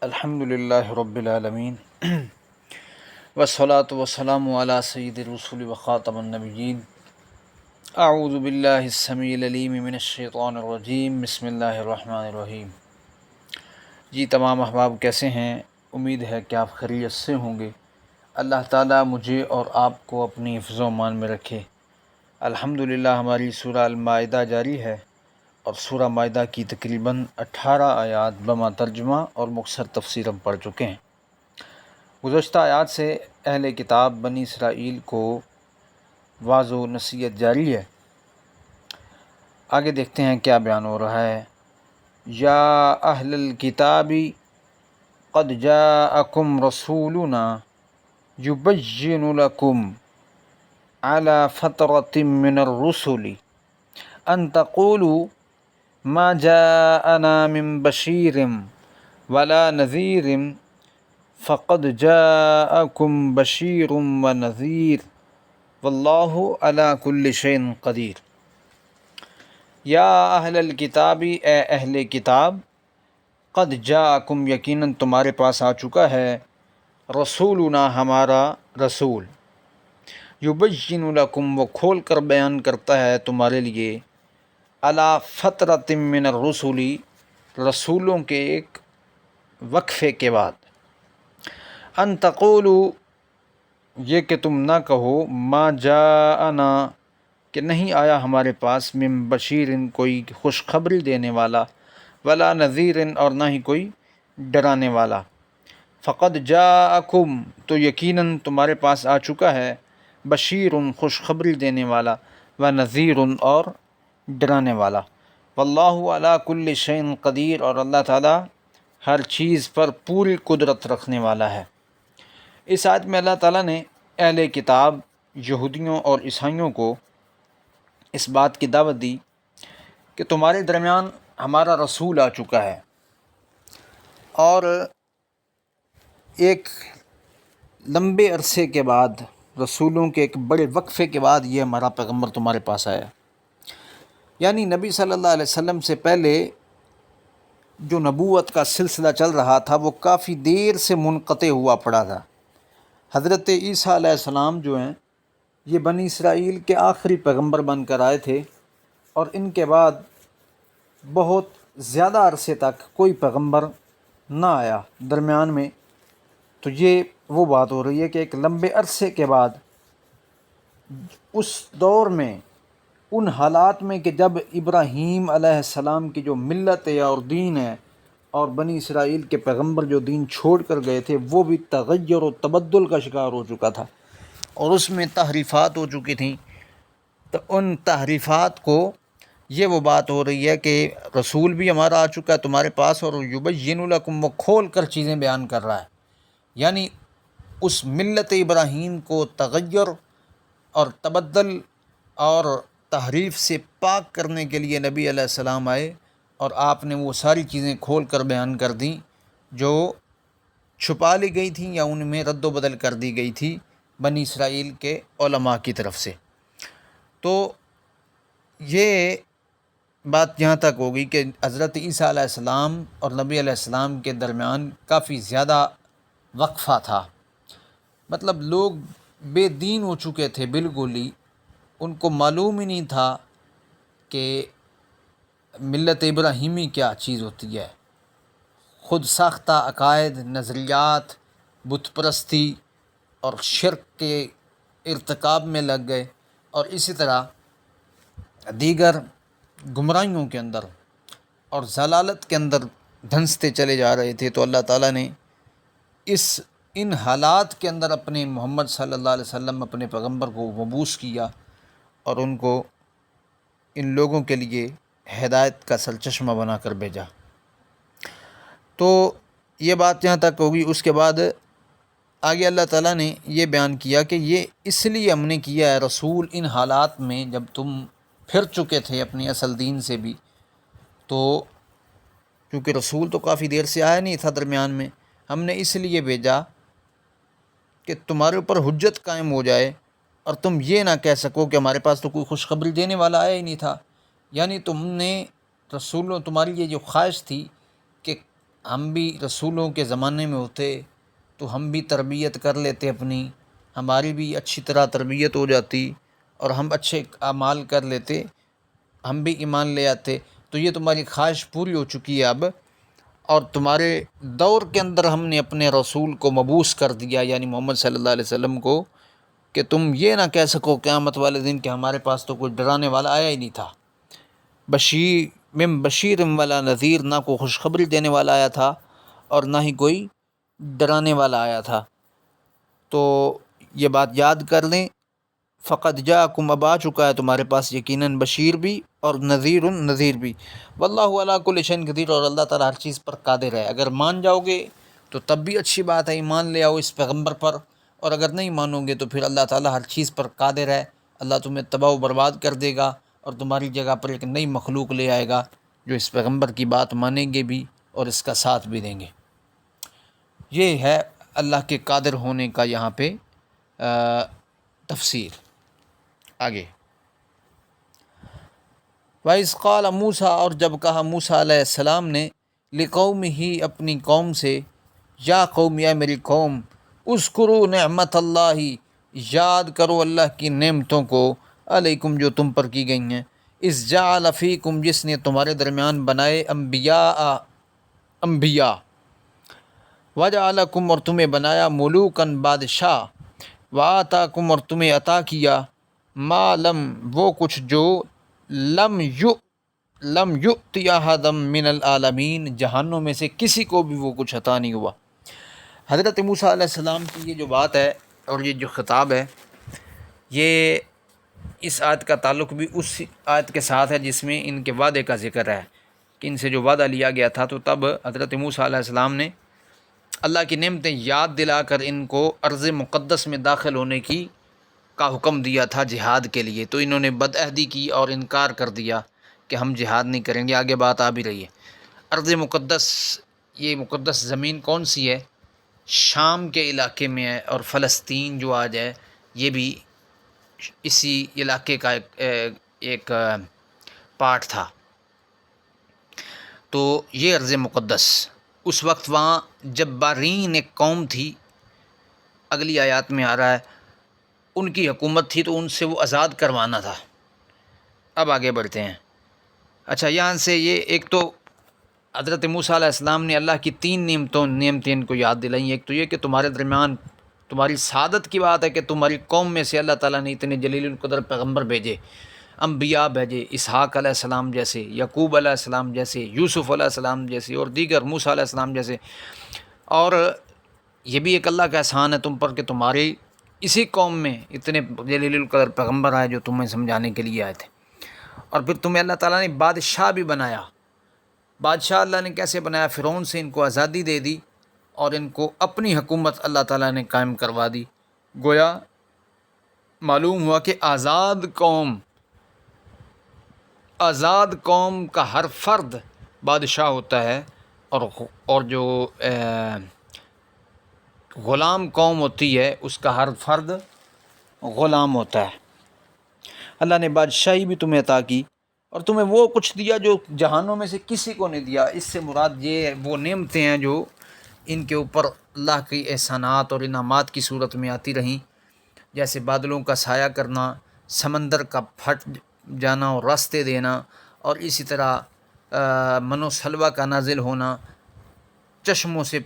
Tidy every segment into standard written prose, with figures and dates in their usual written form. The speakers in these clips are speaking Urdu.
الحمد للہ رب العالمین والصلاة والسلام علی سید الرسول وخاتم النبیین اعوذ باللہ السمیع العلیم من الشیطان الرجیم بسم اللہ الرحمن الرحیم۔ جی تمام احباب کیسے ہیں؟ امید ہے کہ آپ خیریت سے ہوں گے۔ اللہ تعالیٰ مجھے اور آپ کو اپنی حفظ و امان میں رکھے۔ الحمدللہ ہماری سورہ المائدہ جاری ہے اور سورہ مائدہ کی تقریباً 18 آیات بما ترجمہ اور مختصر تفسیر ہم پڑھ چکے ہیں۔ گزشتہ آیات سے اہل کتاب بنی اسرائیل کو واعظ و نصیحت جاری ہے۔ آگے دیکھتے ہیں کیا بیان ہو رہا ہے۔ یا اہل الکتاب قد جاءکم رسولنا یبین لکم علی فترۃ من الرسل ان تقولوا ما جاءنا من بشیر ولا نذیر فقد جاءکم بشیر ونذیر واللہ علی کل شیء قدیر۔ یا اہل الکتاب، اے اہل کتاب، قد جاءکم یقیناً تمہارے پاس آ چکا ہے، رسولنا ہمارا رسول، یبین لکم وہ کھول کر بیان کرتا ہے تمہارے لیے، علی فترۃ من الرسل رسولوں کے ایک وقفے کے بعد، ان تقولوا یہ کہ تم نہ کہو، ما جاءنا کہ نہیں آیا ہمارے پاس، من بشیر کوئی خوشخبری دینے والا، ولا نذیر اور نہ ہی کوئی ڈرانے والا، فقد جاءکم تو یقیناً تمہارے پاس آ چکا ہے، بشیر خوشخبری دینے والا، و نذیر اور ڈرانے والا، واللہ علی کل شیء قدیر اور اللہ تعالیٰ ہر چیز پر پوری قدرت رکھنے والا ہے۔ اس آیت میں اللہ تعالیٰ نے اہل کتاب یہودیوں اور عیسائیوں کو اس بات کی دعوت دی کہ تمہارے درمیان ہمارا رسول آ چکا ہے، اور ایک لمبے عرصے کے بعد، رسولوں کے ایک بڑے وقفے کے بعد یہ ہمارا پیغمبر تمہارے پاس آیا۔ یعنی نبی صلی اللہ علیہ وسلم سے پہلے جو نبوت کا سلسلہ چل رہا تھا وہ کافی دیر سے منقطع ہوا پڑا تھا۔ حضرت عیسیٰ علیہ السلام جو ہیں یہ بنی اسرائیل کے آخری پیغمبر بن کر آئے تھے، اور ان کے بعد بہت زیادہ عرصے تک کوئی پیغمبر نہ آیا درمیان میں۔ تو یہ وہ بات ہو رہی ہے کہ ایک لمبے عرصے کے بعد، اس دور میں، ان حالات میں کہ جب ابراہیم علیہ السلام کی جو ملت ہے اور دین ہے، اور بنی اسرائیل کے پیغمبر جو دین چھوڑ کر گئے تھے وہ بھی تغیر و تبدل کا شکار ہو چکا تھا، اور اس میں تحریفات ہو چکی تھیں۔ تو ان تحریفات کو یہ وہ بات ہو رہی ہے کہ رسول بھی ہمارا آ چکا ہے تمہارے پاس، اور یبین لکم وہ کھول کر چیزیں بیان کر رہا ہے۔ یعنی اس ملت ابراہیم کو تغیر اور تبدل اور تحریف سے پاک کرنے کے لیے نبی علیہ السلام آئے، اور آپ نے وہ ساری چیزیں کھول کر بیان کر دیں جو چھپا لی گئی تھیں یا ان میں رد و بدل کر دی گئی تھی بنی اسرائیل کے علماء کی طرف سے۔ تو یہ بات یہاں تک ہوگی کہ حضرت عیسیٰ علیہ السلام اور نبی علیہ السلام کے درمیان کافی زیادہ وقفہ تھا، مطلب لوگ بے دین ہو چکے تھے بالکل ہی، ان کو معلوم ہی نہیں تھا کہ ملت ابراہیمی کیا چیز ہوتی ہے۔ خود ساختہ عقائد، نظریات، بت پرستی اور شرک کے ارتکاب میں لگ گئے، اور اسی طرح دیگر گمراہیوں کے اندر اور ضلالت کے اندر دھنستے چلے جا رہے تھے۔ تو اللہ تعالیٰ نے ان حالات کے اندر اپنے محمد صلی اللہ علیہ وسلم، اپنے پیغمبر کو مبعوث کیا، اور ان کو ان لوگوں کے لیے ہدایت کا سرچشمہ بنا کر بھیجا۔ تو یہ بات یہاں تک ہوگی۔ اس کے بعد آگے اللہ تعالیٰ نے یہ بیان کیا کہ یہ اس لیے ہم نے کیا ہے رسول ان حالات میں جب تم پھر چکے تھے اپنی اصل دین سے بھی، تو کیونکہ رسول تو کافی دیر سے آیا نہیں تھا درمیان میں، ہم نے اس لیے بھیجا کہ تمہارے اوپر حجت قائم ہو جائے، اور تم یہ نہ کہہ سکو کہ ہمارے پاس تو کوئی خوشخبری دینے والا آیا ہی نہیں تھا۔ یعنی تم نے رسولوں، تمہاری یہ جو خواہش تھی کہ ہم بھی رسولوں کے زمانے میں ہوتے تو ہم بھی تربیت کر لیتے اپنی، ہماری بھی اچھی طرح تربیت ہو جاتی اور ہم اچھے اعمال کر لیتے، ہم بھی ایمان لے آتے۔ تو یہ تمہاری خواہش پوری ہو چکی ہے اب، اور تمہارے دور کے اندر ہم نے اپنے رسول کو مبعوث کر دیا، یعنی محمد صلی اللہ علیہ وسلم کو، کہ تم یہ نہ کہہ سکو قیامت والے دن کہ ہمارے پاس تو کوئی ڈرانے والا آیا ہی نہیں تھا۔ بشیر ولا نذیر، نہ کوئی خوشخبری دینے والا آیا تھا اور نہ ہی کوئی ڈرانے والا آیا تھا۔ تو یہ بات یاد کر لیں، فقط جاءکم، اب آ چکا ہے تمہارے پاس یقیناً بشیر بھی اور نذیر بھی، واللہ علی کل شیء قدیر، اور اللہ تعالیٰ ہر چیز پر قادر ہے۔ اگر مان جاؤ گے تو تب بھی اچھی بات ہے، ایمان لے آؤ اس پیغمبر پر، اور اگر نہیں مانو گے تو پھر اللہ تعالیٰ ہر چیز پر قادر ہے، اللہ تمہیں تباہ و برباد کر دے گا اور تمہاری جگہ پر ایک نئی مخلوق لے آئے گا جو اس پیغمبر کی بات مانیں گے بھی اور اس کا ساتھ بھی دیں گے۔ یہ ہے اللہ کے قادر ہونے کا یہاں پہ تفسیر۔ آگے، وَإِذْ قَالَ موسیٰ، اور جب کہا موسیٰ علیہ السلام نے، لِقَوْمِهِ، اپنی قوم سے، یا قوم، یا میری قوم، اذکروا نعمت اللہ، یاد کرو اللہ کی نعمتوں کو، علیکم، جو تم پر کی گئی ہیں، اذ جعل فیکم، جس نے تمہارے درمیان بنائے انبیاء، وجعلکم، اور تمہیں بنایا، ملوکاً، بادشاہ، وآتاکم، اور تمہیں عطا کیا، ما لم، وہ کچھ جو لم یؤتی احدا من العالمین، جہانوں میں سے کسی کو بھی وہ کچھ عطا نہیں ہوا۔ حضرت موسیٰ علیہ السلام کی یہ جو بات ہے اور یہ جو خطاب ہے، یہ اس آیت کا تعلق بھی اس آیت کے ساتھ ہے جس میں ان کے وعدے کا ذکر ہے کہ ان سے جو وعدہ لیا گیا تھا، تو تب حضرت موسیٰ علیہ السلام نے اللہ کی نعمتیں یاد دلا کر ان کو ارض مقدس میں داخل ہونے کا حکم دیا تھا جہاد کے لیے، تو انہوں نے بدعہدی کی اور انکار کر دیا کہ ہم جہاد نہیں کریں گے۔ آگے بات آ بھی رہی ہے۔ ارض مقدس، یہ مقدس زمین کون سی ہے؟ شام کے علاقے میں ہے، اور فلسطین جو آج ہے یہ بھی اسی علاقے کا ایک پارٹ تھا۔ تو یہ ارض مقدس، اس وقت وہاں جبارین ایک قوم تھی، اگلی آیات میں آ رہا ہے، ان کی حکومت تھی، تو ان سے وہ آزاد کروانا تھا۔ اب آگے بڑھتے ہیں۔ اچھا، یہاں سے یہ ایک تو حضرت موسیٰ علیہ السلام نے اللہ کی تین نعمتیں ان کو یاد دلائیں۔ ایک تو یہ کہ تمہارے درمیان تمہاری سعادت کی بات ہے کہ تمہاری قوم میں سے اللہ تعالیٰ نے اتنے جلیل القدر پیغمبر بھیجے، انبیاء بھیجے، اسحاق علیہ السلام جیسے، یعقوب علیہ السلام جیسے، یوسف علیہ السلام جیسے، اور دیگر موسیٰ علیہ السلام جیسے۔ اور یہ بھی ایک اللہ کا احسان ہے تم پر کہ تمہاری اسی قوم میں اتنے جلیل القدر پیغمبر آئے جو تمہیں سمجھانے کے لیے آئے تھے، اور پھر تمہیں اللہ تعالیٰ نے بادشاہ بھی بنایا۔ بادشاہ اللہ نے کیسے بنایا؟ فرعون سے ان کو آزادی دے دی اور ان کو اپنی حکومت اللہ تعالیٰ نے قائم کروا دی۔ گویا معلوم ہوا کہ آزاد قوم کا ہر فرد بادشاہ ہوتا ہے، اور جو غلام قوم ہوتی ہے اس کا ہر فرد غلام ہوتا ہے۔ اللہ نے بادشاہی بھی تمہیں عطا کی اور تمہیں وہ کچھ دیا جو جہانوں میں سے کسی کو نہیں دیا۔ اس سے مراد یہ وہ نعمتیں ہیں جو ان کے اوپر اللہ کی احسانات اور انعامات کی صورت میں آتی رہیں، جیسے بادلوں کا سایہ کرنا، سمندر کا پھٹ جانا اور راستے دینا، اور اسی طرح من و سلوہ کا نازل ہونا، چشموں سے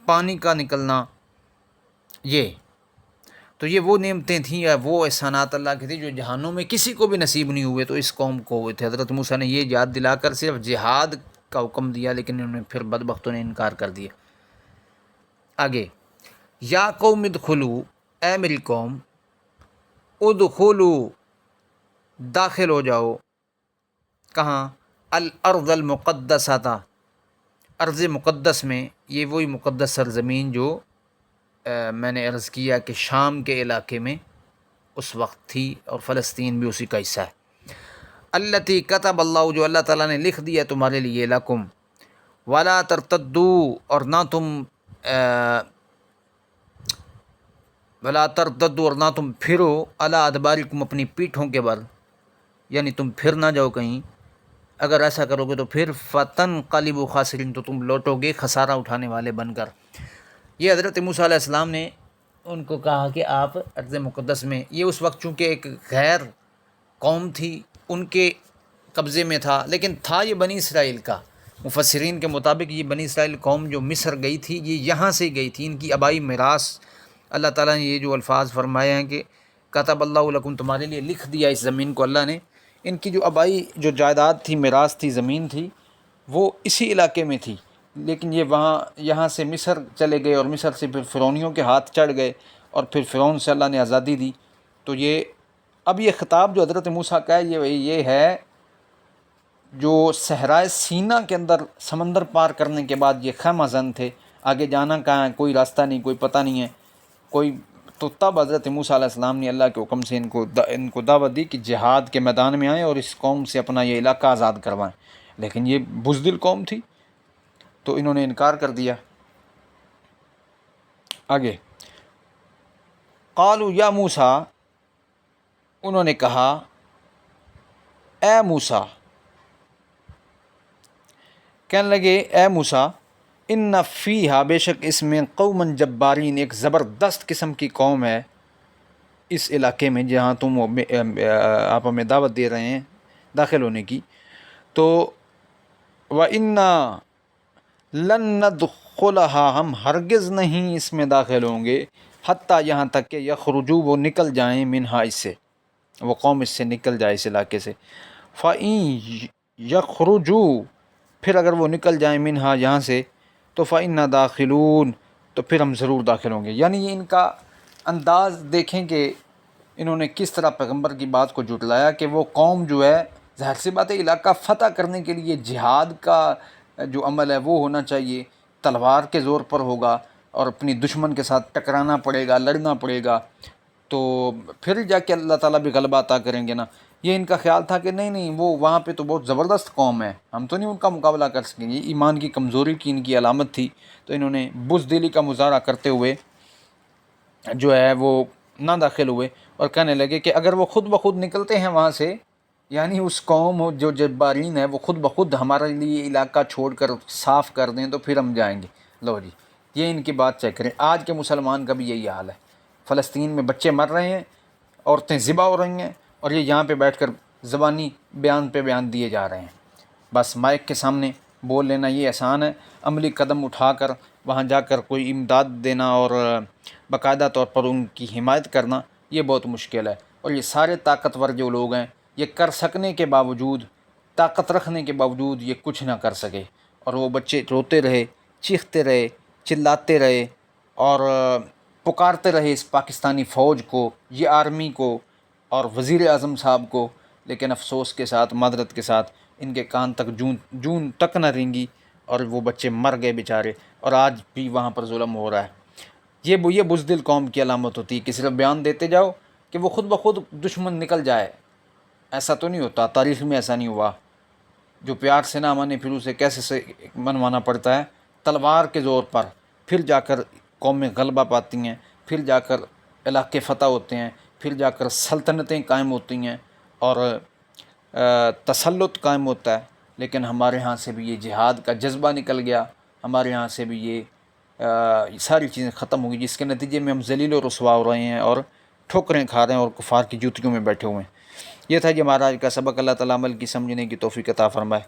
پانی کا نکلنا۔ تو یہ وہ نعمتیں تھیں یا وہ احسانات اللہ کے تھے جو جہانوں میں کسی کو بھی نصیب نہیں ہوئے، تو اس قوم کو ہوئے تھے۔ حضرت موسیٰ نے یہ یاد دلا کر صرف جہاد کا حکم دیا، لیکن انہوں نے پھر بدبختوں نے انکار کر دیا۔ آگے، یا قوم ادخلوا، اے میری قوم، ادخلوا، داخل ہو جاؤ، کہاں؟ الارض المقدسہ، ارض مقدس میں۔ یہ وہی مقدس سرزمین جو میں نے عرض کیا کہ شام کے علاقے میں اس وقت تھی، اور فلسطین بھی اسی کا حصہ ہے۔ التی کتب اللہ، جو اللہ تعالیٰ نے لکھ دیا تمہارے لیے، لکم، ولا ترتدوا، اور نہ تم پھرو، علی ادبارکم، اپنی پیٹھوں کے بر، یعنی تم پھر نہ جاؤ کہیں، اگر ایسا کرو گے تو پھر فتنقلبوا خاسرین، تو تم لوٹو گے خسارہ اٹھانے والے بن کر۔ یہ حضرت موسیٰ علیہ السلام نے ان کو کہا کہ آپ ارض مقدس میں، یہ اس وقت چونکہ ایک غیر قوم تھی، ان کے قبضے میں تھا، لیکن تھا یہ بنی اسرائیل کا۔ مفسرین کے مطابق یہ بنی اسرائیل قوم جو مصر گئی تھی، یہ یہاں سے گئی تھی، ان کی آبائی میراث اللہ تعالیٰ نے یہ جو الفاظ فرمائے ہیں کہ کتب اللہ لکم، تمہارے لیے لکھ دیا اس زمین کو اللہ نے، ان کی جو آبائی جو جائیداد تھی، میراث تھی، زمین تھی، وہ اسی علاقے میں تھی، لیکن یہ یہاں سے مصر چلے گئے، اور مصر سے پھر فرعونیوں کے ہاتھ چڑھ گئے، اور پھر فرعون سے اللہ نے آزادی دی۔ تو اب یہ خطاب جو حضرت موسیٰ کا ہے، یہ ہے جو صحرائے سینا کے اندر سمندر پار کرنے کے بعد یہ خیمہ زن تھے، آگے جانا کہاں ہے، کوئی راستہ نہیں، کوئی پتہ نہیں ہے تو تب حضرت موسیٰ علیہ السلام نے اللہ کے حکم سے ان کو دعوت دی کہ جہاد کے میدان میں آئیں اور اس قوم سے اپنا یہ علاقہ آزاد کروائیں، لیکن یہ بزدل قوم تھی تو انہوں نے انکار کر دیا۔ آگے قالوا یا موسیٰ، انہوں نے کہا اے موسیٰ، کہنے لگے اے موسیٰ، ان فیہا، بے شک اس میں قومن جبارین، ایک زبردست قسم کی قوم ہے اس علاقے میں جہاں آپ ہمیں دعوت دے رہے ہیں داخل ہونے کی، تو وَإِنَّا لَن نَدْخُلَهَا، ہم ہرگز نہیں اس میں داخل ہوں گے، حتیٰ یہاں تک کہ یخرجوا، وہ نکل جائیں، منہا، اس سے، وہ قوم اس سے نکل جائے، اس علاقے سے۔ فَإِن يَخْرُجُوا، پھر اگر وہ نکل جائیں، منہا، یہاں سے، تو فَإِنَّا دَاخِلُونَ، تو پھر ہم ضرور داخل ہوں گے۔ یعنی یہ ان کا انداز دیکھیں کہ انہوں نے کس طرح پیغمبر کی بات کو جھٹلایا کہ وہ قوم جو ہے، ظاہر سی بات ہے علاقہ فتح کرنے کے لیے جہاد کا جو عمل ہے وہ ہونا چاہیے، تلوار کے زور پر ہوگا اور اپنی دشمن کے ساتھ ٹکرانا پڑے گا، لڑنا پڑے گا، تو پھر جا کے اللہ تعالیٰ بھی غلبہ عطا کریں گے نا۔ یہ ان کا خیال تھا کہ نہیں وہ وہاں پہ تو بہت زبردست قوم ہے، ہم تو نہیں ان کا مقابلہ کر سکیں گے، ایمان کی کمزوری کی ان کی علامت تھی، تو انہوں نے بزدلی کا مظاہرہ کرتے ہوئے جو ہے وہ نہ داخل ہوئے، اور کہنے لگے کہ اگر وہ خود بخود نکلتے ہیں وہاں سے، یعنی اس قوم جو جبارین ہے وہ خود بخود ہمارے لیے علاقہ چھوڑ کر صاف کر دیں تو پھر ہم جائیں گے۔ لو جی، یہ ان کی بات چیک کریں، آج کے مسلمان کا بھی یہی حال ہے، فلسطین میں بچے مر رہے ہیں، عورتیں ذبح ہو رہی ہیں، اور یہ یہاں پہ بیٹھ کر زبانی بیان پہ بیان دیے جا رہے ہیں۔ بس مائک کے سامنے بول لینا یہ آسان ہے، عملی قدم اٹھا کر وہاں جا کر کوئی امداد دینا اور باقاعدہ طور پر ان کی حمایت کرنا یہ بہت مشکل ہے، اور یہ سارے طاقتور جو لوگ ہیں یہ کر سکنے کے باوجود، طاقت رکھنے کے باوجود یہ کچھ نہ کر سکے، اور وہ بچے روتے رہے، چیختے رہے، چلاتے رہے، اور پکارتے رہے اس پاکستانی فوج کو، یہ آرمی کو اور وزیر اعظم صاحب کو، لیکن افسوس کے ساتھ، معذرت کے ساتھ، ان کے کان تک جون تک نہ رینگی، اور وہ بچے مر گئے بیچارے، اور آج بھی وہاں پر ظلم ہو رہا ہے۔ یہ بزدل قوم کی علامت ہوتی ہے کہ صرف بیان دیتے جاؤ کہ وہ خود بخود دشمن نکل جائے، ایسا تو نہیں ہوتا، تاریخ میں ایسا نہیں ہوا۔ جو پیار سے نہ مانے پھر اسے کیسے سے منوانا پڑتا ہے، تلوار کے زور پر، پھر جا کر قومیں غلبہ پاتی ہیں، پھر جا کر علاقے فتح ہوتے ہیں، پھر جا کر سلطنتیں قائم ہوتی ہیں اور تسلط قائم ہوتا ہے۔ لیکن ہمارے ہاں سے بھی یہ جہاد کا جذبہ نکل گیا، ہمارے ہاں سے بھی یہ ساری چیزیں ختم ہو گئی، جس کے نتیجے میں ہم ذلیل و رسوا ہو رہے ہیں اور ٹھوکریں کھا رہے ہیں اور کفار کی جوتیوں میں بیٹھے ہوئے ہیں۔ یہ تھا جی ہمارا آج کا سبق، اللہ تعالیٰ عمل کی سمجھنے کی توفیق عطا فرمائے،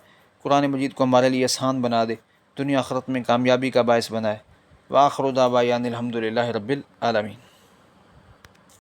قرآن مجید کو ہمارے لیے آسان بنا دے، دنیا آخرت میں کامیابی کا باعث بنائے۔ وآخر دعوانا الحمد للہ رب العالمین۔